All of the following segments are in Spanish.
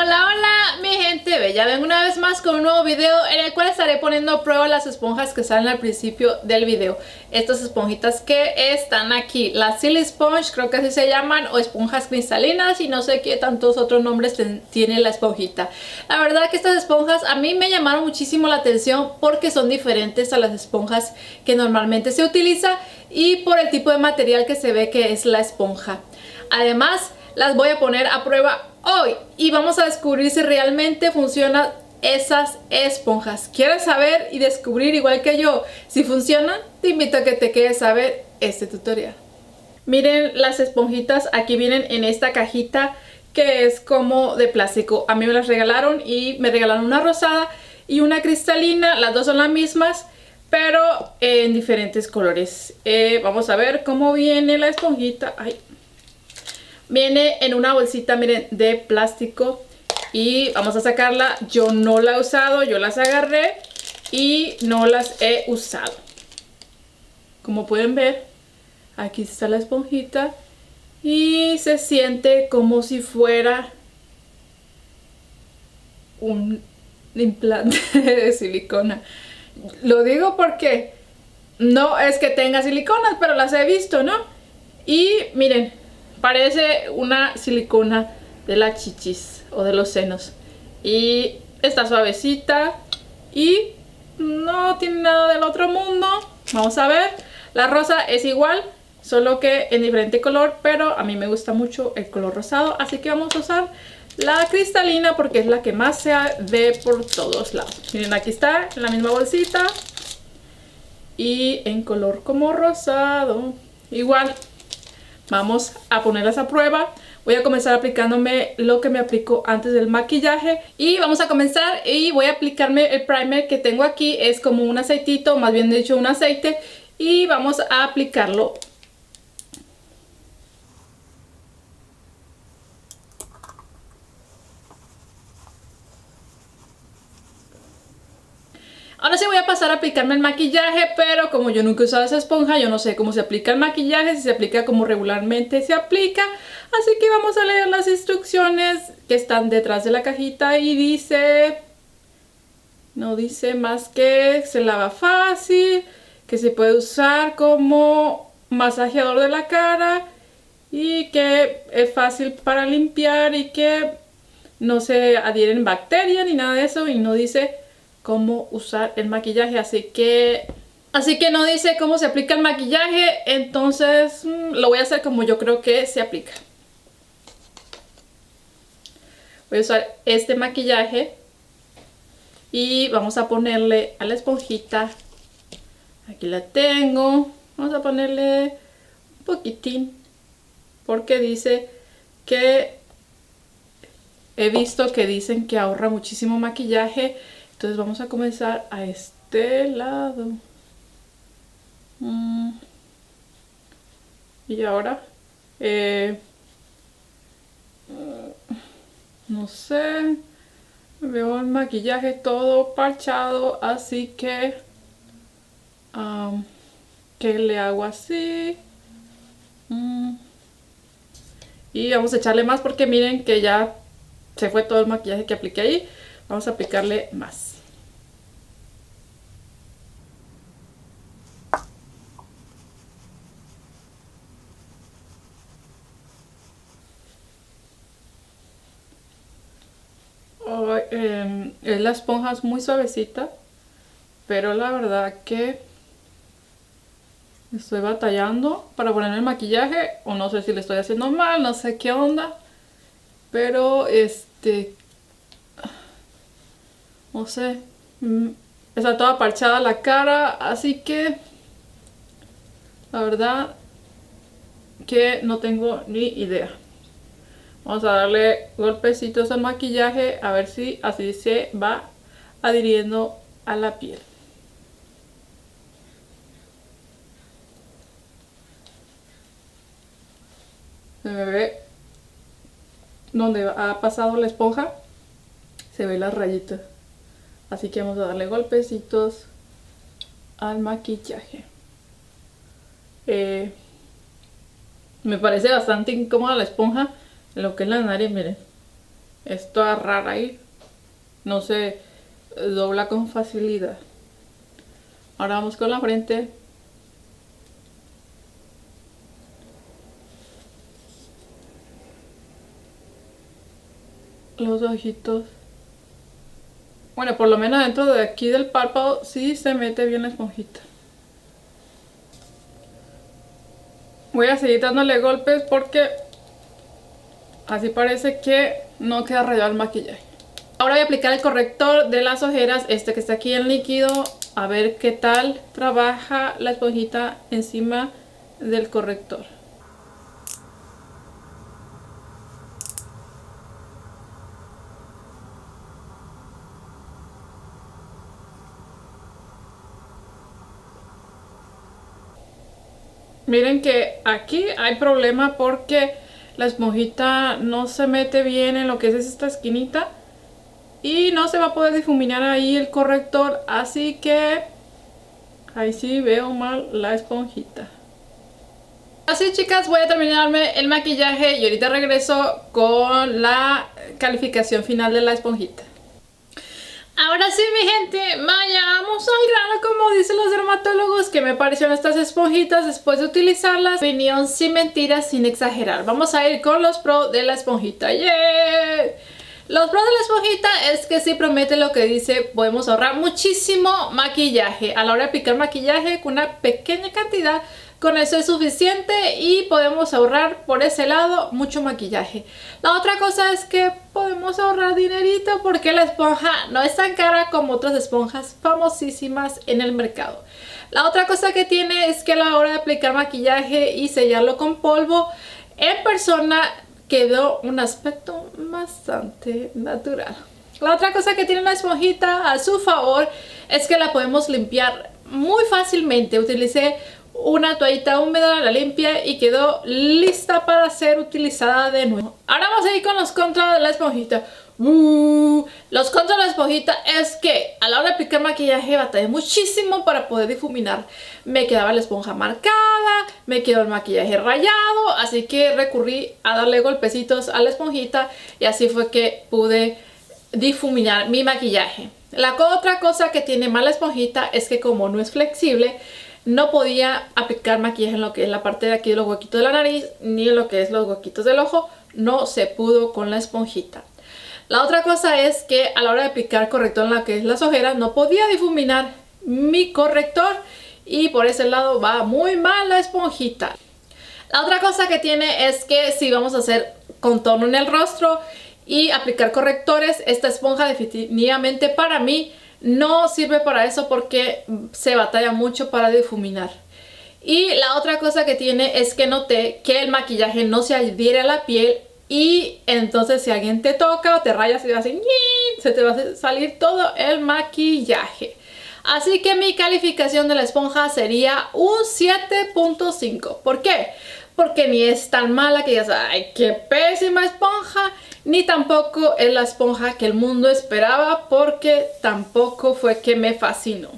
Hola, hola mi gente bella, vengo una vez más con un nuevo video en el cual estaré poniendo a prueba las esponjas que salen al principio del video. Estas esponjitas que están aquí, las Silly Sponge, creo que así se llaman, o esponjas cristalinas, y no sé qué tantos otros nombres tiene la esponjita. La verdad que estas esponjas a mí me llamaron muchísimo la atención porque son diferentes a las esponjas que normalmente se utiliza y por el tipo de material que se ve que es la esponja. Además, las voy a poner a prueba hoy y vamos a descubrir si realmente funcionan esas esponjas. ¿Quieres saber y descubrir igual que yo si funcionan? Te invito a que te quedes a ver este tutorial. Miren las esponjitas, aquí vienen en esta cajita que es como de plástico. A mí me las regalaron y me regalaron una rosada y una cristalina. Las dos son las mismas, pero en diferentes colores. Vamos a ver cómo viene la esponjita. Ay. Viene en una bolsita, miren, de plástico y vamos a sacarla. Yo no la he usado, yo las agarré y no las he usado. Como pueden ver, aquí está la esponjita y se siente como si fuera un implante de silicona. Lo digo porque no es que tenga siliconas, pero las he visto, ¿no? Y miren, parece una silicona de las chichis o de los senos. Y está suavecita y no tiene nada del otro mundo. Vamos a ver. La rosa es igual, solo que en diferente color, pero a mí me gusta mucho el color rosado. Así que vamos a usar la cristalina porque es la que más se ve por todos lados. Miren, aquí está en la misma bolsita y en color como rosado. Igual. Vamos a ponerlas a prueba. Voy a comenzar aplicándome lo que me aplico antes del maquillaje. Y vamos a comenzar y voy a aplicarme el primer que tengo aquí. Es como un aceitito, más bien dicho un aceite. Y vamos a aplicarlo. Ahora sí voy a pasar a aplicarme el maquillaje, pero como yo nunca he usado esa esponja, yo no sé cómo se aplica el maquillaje, si se aplica como regularmente se aplica. Así que vamos a leer las instrucciones que están detrás de la cajita y dice... No dice más que se lava fácil, que se puede usar como masajeador de la cara y que es fácil para limpiar y que no se adhieren bacterias ni nada de eso, y no dice cómo usar el maquillaje, así que no dice cómo se aplica el maquillaje. Entonces lo voy a hacer como yo creo que se aplica. Voy a usar este maquillaje y vamos a ponerle a la esponjita. Aquí la tengo. Vamos a ponerle un poquitín porque dice que he visto que dicen que ahorra muchísimo maquillaje. Entonces vamos a comenzar a este lado. Y ahora, no sé, veo el maquillaje todo parchado, así que, ¿qué le hago así? Y vamos a echarle más porque miren que ya se fue todo el maquillaje que apliqué ahí. Vamos a aplicarle más. La esponja es muy suavecita, pero la verdad que estoy batallando para ponerme el maquillaje, o no sé si le estoy haciendo mal, no sé qué onda, pero no sé, está toda parchada la cara, así que la verdad que no tengo ni idea. Vamos a darle golpecitos al maquillaje a ver si así se va adhiriendo a la piel. Se me ve donde ha pasado la esponja, se ve las rayitas. Así que vamos a darle golpecitos al maquillaje. Me parece bastante incómoda la esponja, lo que es la nariz, miren. Esto es raro ahí. No se dobla con facilidad. Ahora vamos con la frente. Los ojitos. Bueno, por lo menos dentro de aquí del párpado sí se mete bien la esponjita. Voy a seguir dándole golpes porque así parece que no queda rayado el maquillaje. Ahora voy a aplicar el corrector de las ojeras, este que está aquí en líquido, a ver qué tal trabaja la esponjita encima del corrector. Miren que aquí hay problema porque la esponjita no se mete bien en lo que es esta esquinita y no se va a poder difuminar ahí el corrector, así que ahí sí veo mal la esponjita. Así, chicas, voy a terminarme el maquillaje y ahorita regreso con la calificación final de la esponjita. Ahora sí, mi gente, vayamos al grano, como dicen los dermatólogos. ¿Qué me parecieron estas esponjitas después de utilizarlas? Opinión sin mentiras, sin exagerar. Vamos a ir con los pros de la esponjita. ¡Yeah! Los pros de la esponjita es que sí promete lo que dice. Podemos ahorrar muchísimo maquillaje. A la hora de aplicar maquillaje con una pequeña cantidad, con eso es suficiente y podemos ahorrar por ese lado mucho maquillaje. La otra cosa es que podemos ahorrar dinerito porque la esponja no es tan cara como otras esponjas famosísimas en el mercado. La otra cosa que tiene es que a la hora de aplicar maquillaje y sellarlo con polvo, en persona quedó un aspecto bastante natural. La otra cosa que tiene la esponjita a su favor es que la podemos limpiar muy fácilmente. Utilicé una toallita húmeda, la limpia y quedó lista para ser utilizada de nuevo. Ahora vamos a ir con los contras de la esponjita. Los contras de la esponjita es que a la hora de aplicar maquillaje batallé muchísimo para poder difuminar. Me quedaba la esponja marcada, me quedó el maquillaje rayado, así que recurrí a darle golpecitos a la esponjita y así fue que pude difuminar mi maquillaje. La otra cosa que tiene mala esponjita es que como no es flexible, no podía aplicar maquillaje en lo que es la parte de aquí de los huequitos de la nariz, ni en lo que es los huequitos del ojo. No se pudo con la esponjita. La otra cosa es que a la hora de aplicar corrector en lo que es las ojeras, no podía difuminar mi corrector y por ese lado va muy mal la esponjita. La otra cosa que tiene es que si vamos a hacer contorno en el rostro y aplicar correctores, esta esponja definitivamente para mí no sirve para eso porque se batalla mucho para difuminar. Y la otra cosa que tiene es que noté que el maquillaje no se adhiere a la piel y entonces si alguien te toca o te raya se te va a salir todo el maquillaje. Así que mi calificación de la esponja sería un 7.5. ¿Por qué? Porque ni es tan mala que digas, ¡ay, qué pésima esponja! Ni tampoco es la esponja que el mundo esperaba, porque tampoco fue que me fascinó.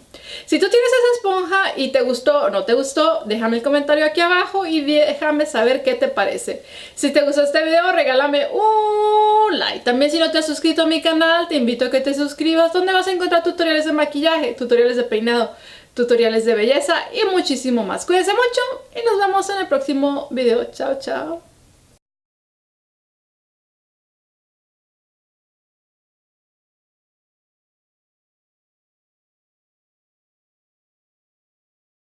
Si tú tienes esa esponja y te gustó o no te gustó, déjame el comentario aquí abajo y déjame saber qué te parece. Si te gustó este video, regálame un like. También si no te has suscrito a mi canal, te invito a que te suscribas, donde vas a encontrar tutoriales de maquillaje, tutoriales de peinado, tutoriales de belleza y muchísimo más. Cuídense mucho y nos vemos en el próximo video. Chao, chao.